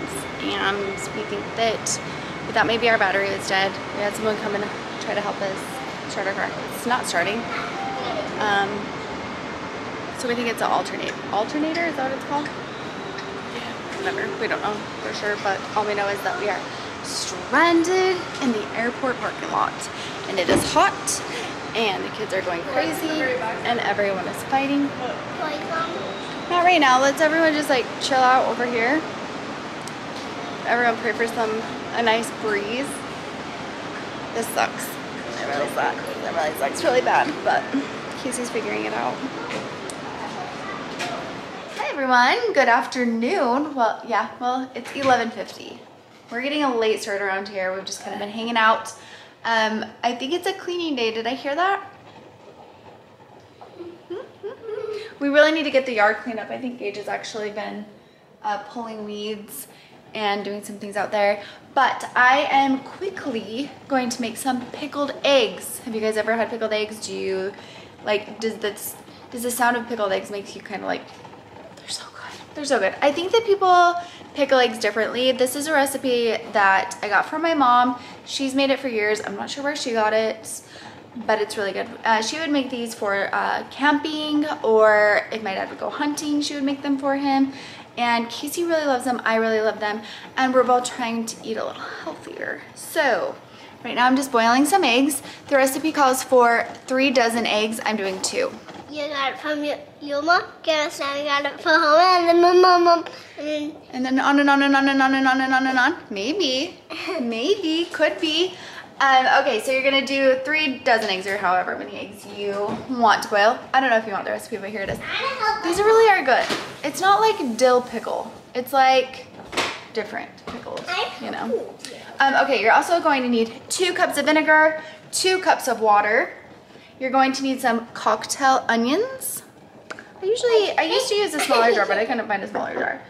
things, and we think that we thought maybe our battery was dead. We had someone come and try to help us start our car. It's not starting. So we think it's an alternator, is that what it's called? Yeah. Whatever, we don't know for sure, but all we know is that we are stranded in the airport parking lot, and it is hot, and the kids are going crazy, and everyone is fighting. Not right now, let's everyone just like chill out over here. Everyone pray for a nice breeze. This sucks. It really sucks. It really sucks really bad, but Casey's figuring it out. Hi everyone, good afternoon. Well, yeah, it's 11:50. We're getting a late start around here. We've just kind of been hanging out. I think it's a cleaning day. Did I hear that? We really need to get the yard cleaned up. I think Gage has actually been pulling weeds and doing some things out there. But I am quickly going to make some pickled eggs. Have you guys ever had pickled eggs? Do you like, does the sound of pickled eggs make you kind of like, they're so good. They're so good. I think that people pickle eggs differently. This is a recipe that I got from my mom. She's made it for years. I'm not sure where she got it, but it's really good. She would make these for camping, or if my dad would go hunting, she would make them for him. And Casey really loves them, I really love them, and we're both trying to eat a little healthier. So right now I'm just boiling some eggs. The recipe calls for 3 dozen eggs. I'm doing 2. You got it from your mom, guess I got it from home, and then my mom, and then on and on and on and on and on and on and on. Maybe, maybe, could be. Okay, so you're gonna do 3 dozen eggs, or however many eggs you want to boil. I don't know if you want the recipe, but here it is. These really are good. It's not like dill pickle. It's like different pickles, you know. Okay, you're also going to need 2 cups of vinegar, 2 cups of water. You're going to need some cocktail onions. I used to use a smaller jar, but I couldn't find a smaller jar.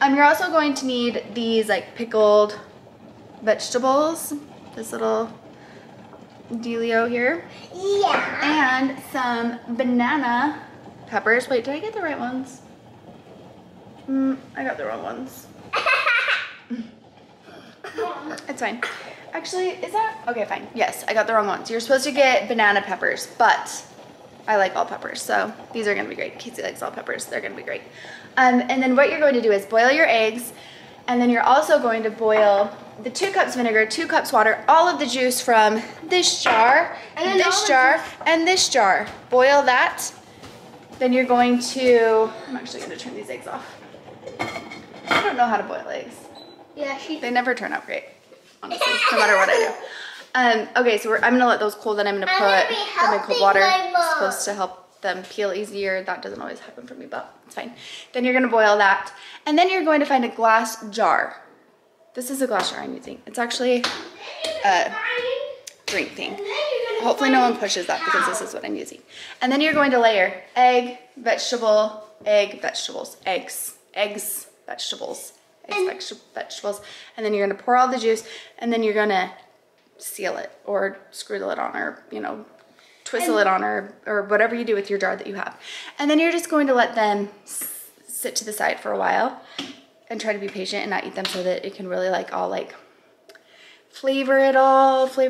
You're also going to need these like pickled vegetables. This little dealio here. Yeah. And some banana peppers. Wait, did I get the right ones? I got the wrong ones. It's fine. Actually, is that? Okay, fine. Yes, I got the wrong ones. You're supposed to get banana peppers, but I like all peppers, so these are gonna be great. Casey likes all peppers. They're gonna be great. And then what you're going to do is boil your eggs, and then you're also going to boil the 2 cups vinegar, 2 cups water, all of the juice from this jar, and this jar, and this jar. Boil that. Then you're going to, I'm actually gonna turn these eggs off. I don't know how to boil eggs. Yeah, they never turn out great, honestly, no matter what I do. Okay, so I'm gonna let those cool, then I'm gonna put them in cold water. It's supposed to help them peel easier. That doesn't always happen for me, but it's fine. Then you're gonna boil that, and then you're going to find a glass jar. This is a glass jar I'm using. It's actually a drink thing. Hopefully no one pushes that, because this is what I'm using. And then you're going to layer egg, vegetable, egg, vegetables, eggs, vegetables, vegetables, and then you're gonna pour all the juice, and then you're gonna seal it, or screw the lid on, or twist the lid on, or whatever you do with your jar that you have. And then you're just going to let them sit to the side for a while, and try to be patient and not eat them, so that it can really flavor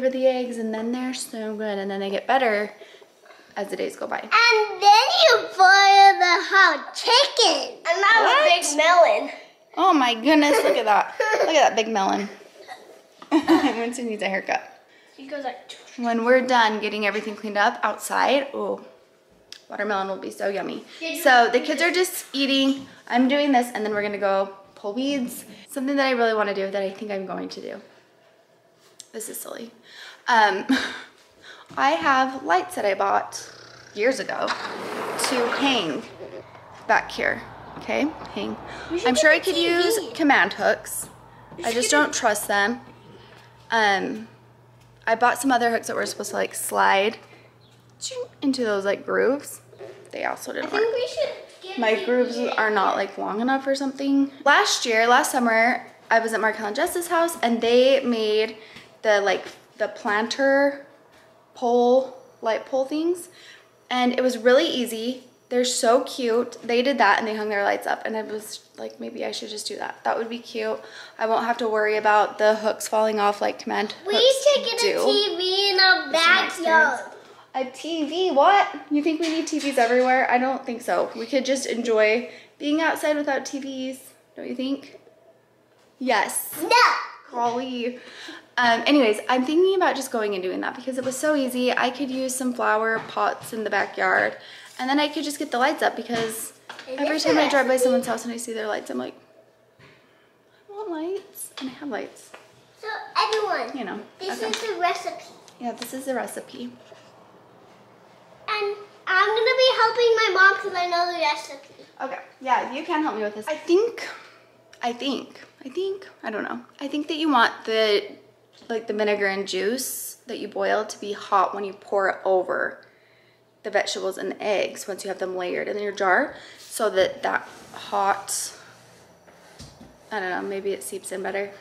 the eggs, and then they're so good, and then they get better as the days go by. And then you boil the hot chicken. And that was a big melon. Oh my goodness, look at that. Look at that big melon. Winston needs a haircut. He goes like... When we're done getting everything cleaned up outside, oh, watermelon will be so yummy. So the kids are just eating. I'm doing this, and then we're gonna go pull weeds. Something that I really wanna do, that I think I'm going to do. This is silly. I have lights that I bought years ago to hang back here. Okay, hang. I'm sure I could use command hooks. I just don't trust them. I bought some other hooks that were supposed to like slide into those like grooves. They also didn't work. My grooves are not like long enough or something. Last summer, I was at Markel and Jess's house, and they made the planter pole, light pole things, and it was really easy. They're so cute. They did that and they hung their lights up, and I was like, maybe I should just do that. That would be cute. I won't have to worry about the hooks falling off like command hooks We should get a TV in our backyard. A TV? What? You think we need TVs everywhere? I don't think so. We could just enjoy being outside without TVs. Don't you think? Yes. No. Crawly. Anyways, I'm thinking about just going and doing that because it was so easy. I could use some flower pots in the backyard, and then I could just get the lights up because every time I drive by someone's house and I see their lights, I'm like, I want lights. And I have lights. So everyone, you know, this is the recipe. Yeah, this is the recipe. And I'm gonna be helping my mom because I know the recipe. Okay, yeah, you can help me with this. I think, I don't know. I think that you want the vinegar and juice that you boil to be hot when you pour it over the vegetables and the eggs once you have them layered in your jar, so that that hot, I don't know, maybe it seeps in better.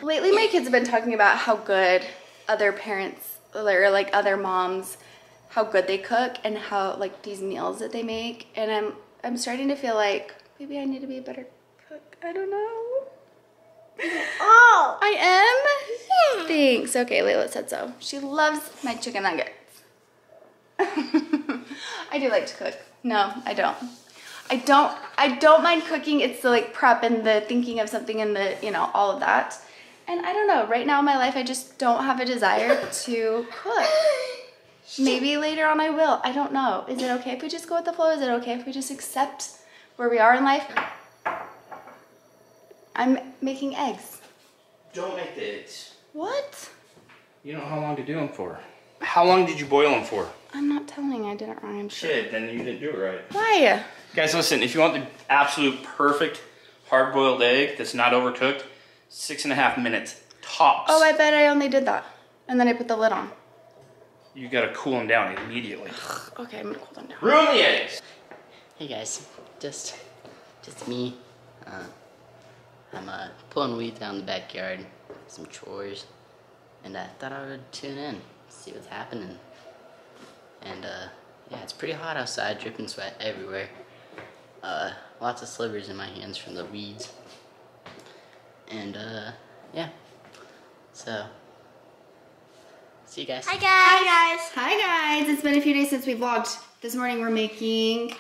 Lately, my kids have been talking about how good other parents, or like other moms, how good they cook and how like these meals that they make, and I'm starting to feel like maybe I need to be a better cook. I don't know. Oh, I am? Yeah. Thanks. Okay, Layla said so. She loves my chicken nuggets. I do like to cook. No, I don't. I don't mind cooking. It's the like prep and the thinking of something and the, you know, all of that. And I don't know, right now in my life I just don't have a desire to cook. Maybe later on I will. I don't know. Is it okay if we just go with the flow? Is it okay if we just accept where we are in life? I'm making eggs. Don't make the eggs. What? You know how long to do them for. How long did you boil them for? I'm not telling. I didn't rhyme. Shit, then you didn't do it right. Why? Guys, listen, if you want the absolute perfect hard-boiled egg that's not overcooked, 6.5 minutes, tops. Oh, I bet I only did that. And then I put the lid on. You gotta cool them down immediately. Okay, I'm gonna cool them down. Ruin the eggs! Hey guys, just me. I'm pulling weeds out in the backyard, some chores, and I thought I would tune in, see what's happening. And yeah, it's pretty hot outside, dripping sweat everywhere. Lots of slivers in my hands from the weeds. And yeah, so see you guys. Hi guys. Hi guys. It's been a few days since we vlogged. This morning we're making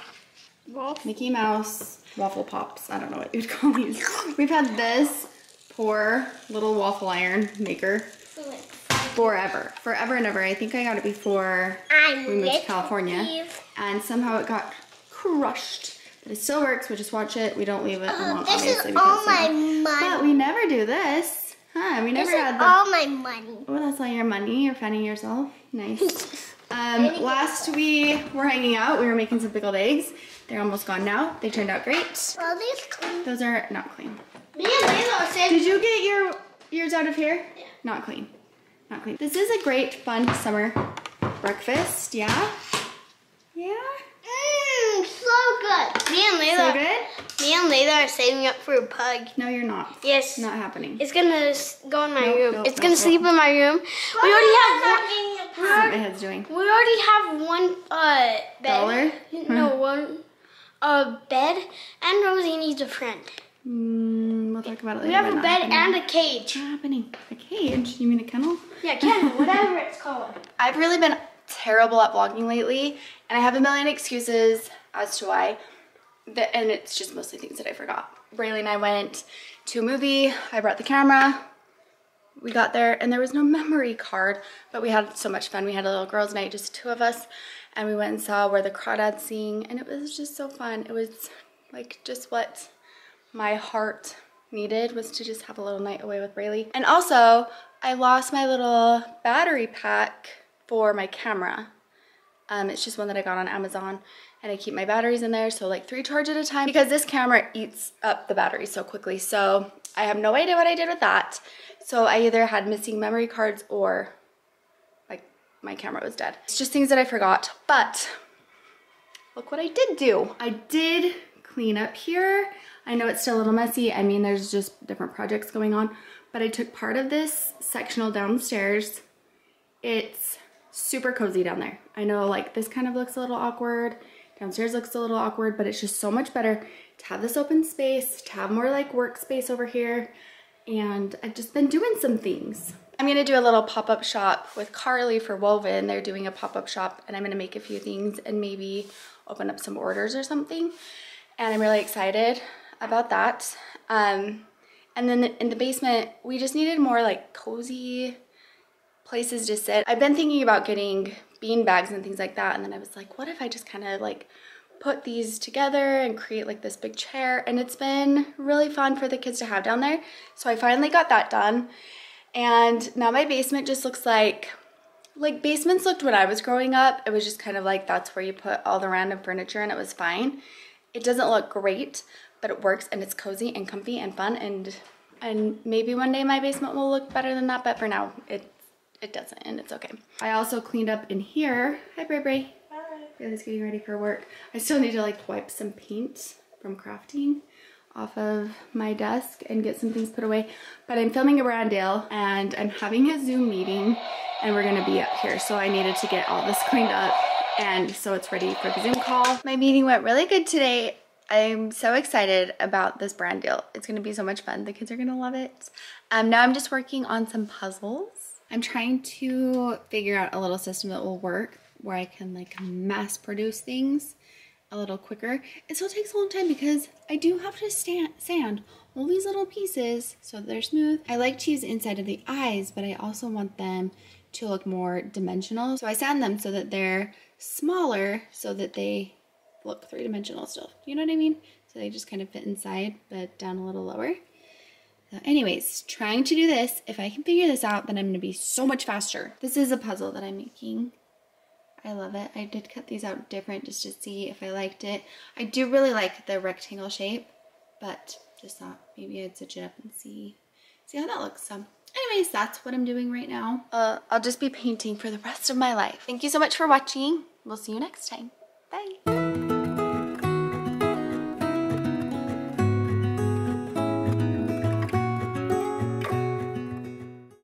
Mickey Mouse waffle pops. I don't know what you'd call these. We've had this poor little waffle iron maker forever and ever. I think I got it before we moved to California, and somehow it got crushed. But it still works. We just watch it. We don't leave it alone, This obviously. is all my money. But we never do this. Huh, we never had all my money. Oh, that's all your money. You're fanning yourself. Nice. Last we were hanging out, we were making some pickled eggs. They're almost gone now. They turned out great. Are these clean? Those are not clean. Me and Layla said. Did you get yours out of here? Yeah. Not clean. Not clean. This is a great, fun summer breakfast. Yeah? Yeah? So good. Me and Layla. So good? Me and Layla are saving up for a pug. No, you're not. Yes. Not happening. It's gonna go in my room. Nope, it's gonna sleep in my room. We already have one. That's what my head's doing. We already have one bed. Dollar? No, one bed, and Rosie needs a friend. We'll talk about it later. We have a bed and a cage. What's happening? A cage? You mean a kennel? Yeah, kennel, whatever it's called. I've really been terrible at vlogging lately, and I have a million excuses as to why. And it's just mostly things that I forgot. Braylee and I went to a movie. I brought the camera. We got there, and there was no memory card, but we had so much fun. We had a little girls' night, just the two of us, and we went and saw Where the Crawdads Sing, and it was just so fun. It was like just what my heart needed, was to just have a little night away with Braylee. And also, I lost my little battery pack for my camera. It's just one that I got on Amazon, and I keep my batteries in there, so like 3 charge at a time, because this camera eats up the battery so quickly. So I have no idea what I did with that. So I either had missing memory cards or like my camera was dead. It's just things that I forgot, but look what I did do. I did clean up here. I know it's still a little messy. I mean, there's just different projects going on, but I took part of this sectional downstairs. It's super cozy down there. I know like this kind of looks a little awkward. Downstairs looks a little awkward, but it's just so much better to have this open space, to have more like workspace over here. And I've just been doing some things. I'm gonna do a little pop-up shop with Carly for Woven. They're doing a pop-up shop and I'm gonna make a few things and maybe open up some orders or something. And I'm really excited about that. And then in the basement, we just needed more like cozy places to sit. I've been thinking about getting bean bags and things like that. And then I was like, what if I just kind of like put these together and create like this big chair? And it's been really fun for the kids to have down there. So I finally got that done. And now my basement just looks like basements looked when I was growing up. It was just kind of like, that's where you put all the random furniture and it was fine. It doesn't look great, but it works and it's cozy and comfy and fun. And maybe one day my basement will look better than that, but for now it doesn't, and it's okay. I also cleaned up in here. Hi, Bray Bray. Hi. Bailey's getting ready for work. I still need to like wipe some paint from crafting off of my desk and get some things put away. But I'm filming a brand deal and I'm having a Zoom meeting and we're gonna be up here. So I needed to get all this cleaned up and so it's ready for the Zoom call. My meeting went really good today. I'm so excited about this brand deal. It's gonna be so much fun. The kids are gonna love it. Now I'm just working on some puzzles. I'm trying to figure out a little system that will work where I can like mass produce things a little quicker. It still takes a long time because I do have to sand all these little pieces so that they're smooth. I like to use the inside of the eyes, but I also want them to look more dimensional. So I sand them so that they're smaller so that they look three-dimensional still. You know what I mean? So they just kind of fit inside, but down a little lower. So anyways, trying to do this. If I can figure this out, then I'm gonna be so much faster. This is a puzzle that I'm making. I love it. I did cut these out different just to see if I liked it. I do really like the rectangle shape, but just thought maybe I'd switch it up and see how that looks. So anyways, that's what I'm doing right now. I'll just be painting for the rest of my life. Thank you so much for watching. We'll see you next time. Bye.